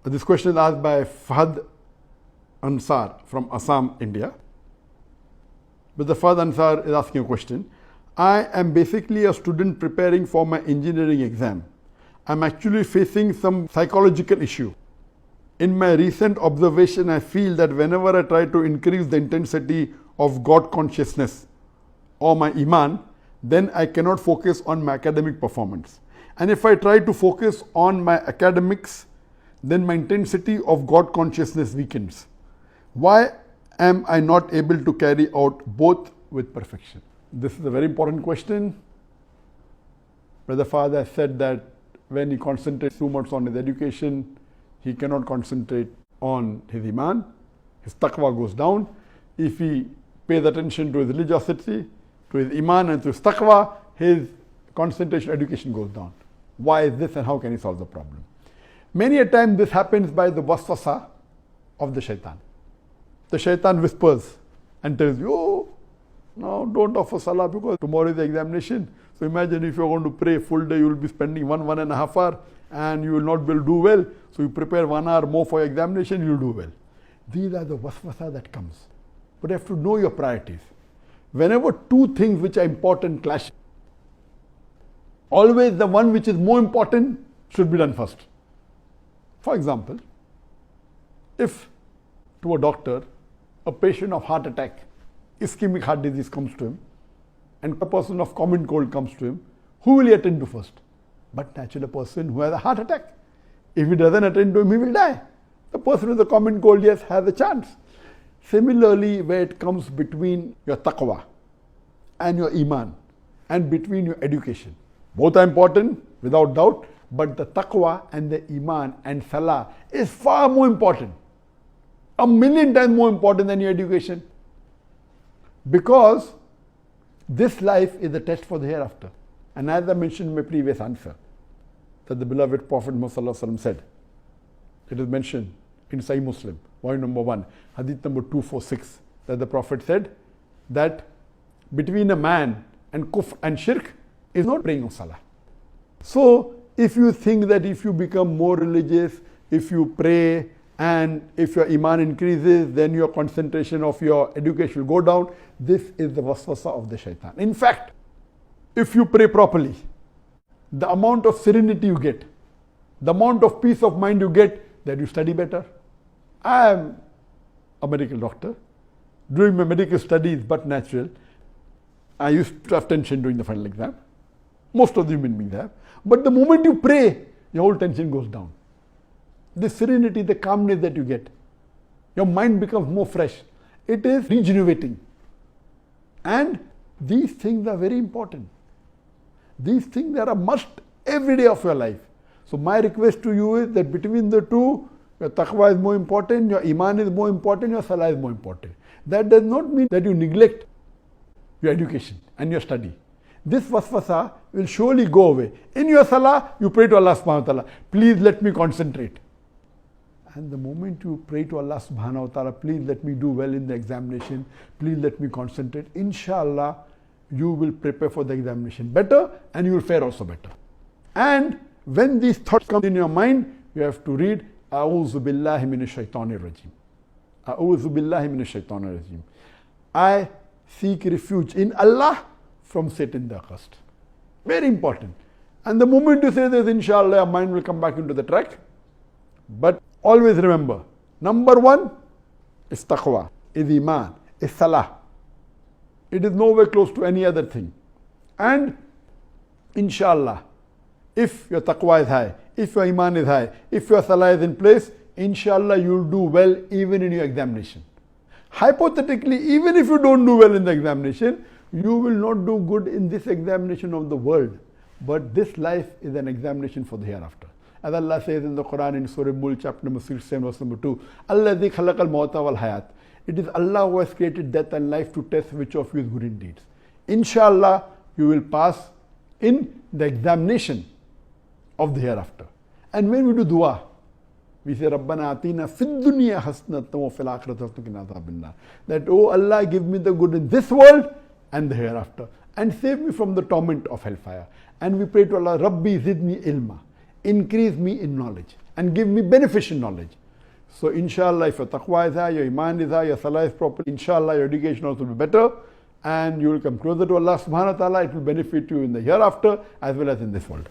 This question is asked by Fahad Ansar from Assam, India. But the Fahad Ansar is asking a question. I am basically a student preparing for my engineering exam. I'm actually facing some psychological issue. In my recent observation, I feel that whenever I try to increase the intensity of God consciousness or my Iman, then I cannot focus on my academic performance. And if I try to focus on my academics, then my intensity of God consciousness weakens. Why am I not able to carry out both with perfection? This is a very important question. Brother Father said that when he concentrates too much on his education, he cannot concentrate on his Iman. His taqwa goes down. If he pays attention to his religiosity, to his Iman and to his taqwa, his concentration education goes down. Why is this and how can he solve the problem? Many a time this happens by the waswasa of the shaitan. The shaitan whispers and tells you, oh, no, don't offer salah because tomorrow is the examination. So imagine if you're going to pray full day, you will be spending 1.5 hours and you will not be able to do well. So you prepare 1 hour more for your examination, you will do well. These are the waswasa that comes. But you have to know your priorities. Whenever two things which are important clash, always the one which is more important should be done first. For example, if to a doctor, a patient of heart attack, ischemic heart disease comes to him, and a person of common cold comes to him, who will he attend to first? But naturally, a person who has a heart attack. If he doesn't attend to him, he will die. The person with a common cold, yes, has a chance. Similarly, where it comes between your taqwa and your iman and between your education. Both are important, without doubt, but the taqwa and the iman and salah is far more important. 1,000,000 times more important than your education. Because this life is a test for the hereafter. And as I mentioned in my previous answer, that the beloved Prophet Muhammad said, it is mentioned in Sahih Muslim, volume number 1, hadith number 246, that the Prophet said that between a man and kufr and shirk is not praying of salah. So if you think that if you become more religious, if you pray, and if your iman increases, then your concentration of your education will go down. This is the waswasa of the shaitan. In fact, if you pray properly, the amount of serenity you get, the amount of peace of mind you get, that you study better. I am a medical doctor. During my medical studies, but natural, I used to have tension during the final exam. Most of the human beings have. But the moment you pray, your whole tension goes down. The serenity, the calmness that you get, your mind becomes more fresh. It is regenerating. And these things are very important. These things are a must every day of your life. So my request to you is that between the two, your taqwa is more important, your iman is more important, your salah is more important. That does not mean that you neglect your education and your study. This waswasa will surely go away. In your salah, you pray to Allah subhanahu wa ta'ala, please let me concentrate. And the moment you pray to Allah subhanahu wa ta'ala, please let me do well in the examination, please let me concentrate, inshallah, you will prepare for the examination better and you will fare also better. And when these thoughts come in your mind, you have to read, A'udhu billahi minash shaitanir rajim. A'udhu billahi minash shaitanir rajim. I seek refuge in Allah from Satan the accursed. Very important. And the moment you say this, inshallah, your mind will come back into the track. But always remember, number one is taqwa, is iman, is salah. It is nowhere close to any other thing. And inshallah, if your taqwa is high, if your iman is high, if your salah is in place, inshallah you will do well even in your examination. Hypothetically, even if you don't do well in the examination, you will not do good in this examination of the world. But this life is an examination for the hereafter. As Allah says in the Quran in Surah Mulk, chapter number 67, verse number 2, Alladhi khalaqal mawta wal hayat. It is Allah who has created death and life to test which of you is good in deeds. Inshallah, you will pass in the examination of the hereafter. And when we do dua, we say, Rabbana atina fid dunya hasnatan wa fil akhirati hasanatan wa qina adhaban nar. That, oh Allah, give me the good in this world and the hereafter. And save me from the torment of hellfire. And we pray to Allah, Rabbi zidni ilma. Increase me in knowledge. and give me beneficial knowledge. So inshallah, if your taqwa is high, your iman is high, your salah is proper, inshallah your education also will be better and you will come closer to Allah subhanahu wa ta'ala. It will benefit you in the hereafter as well as in this world.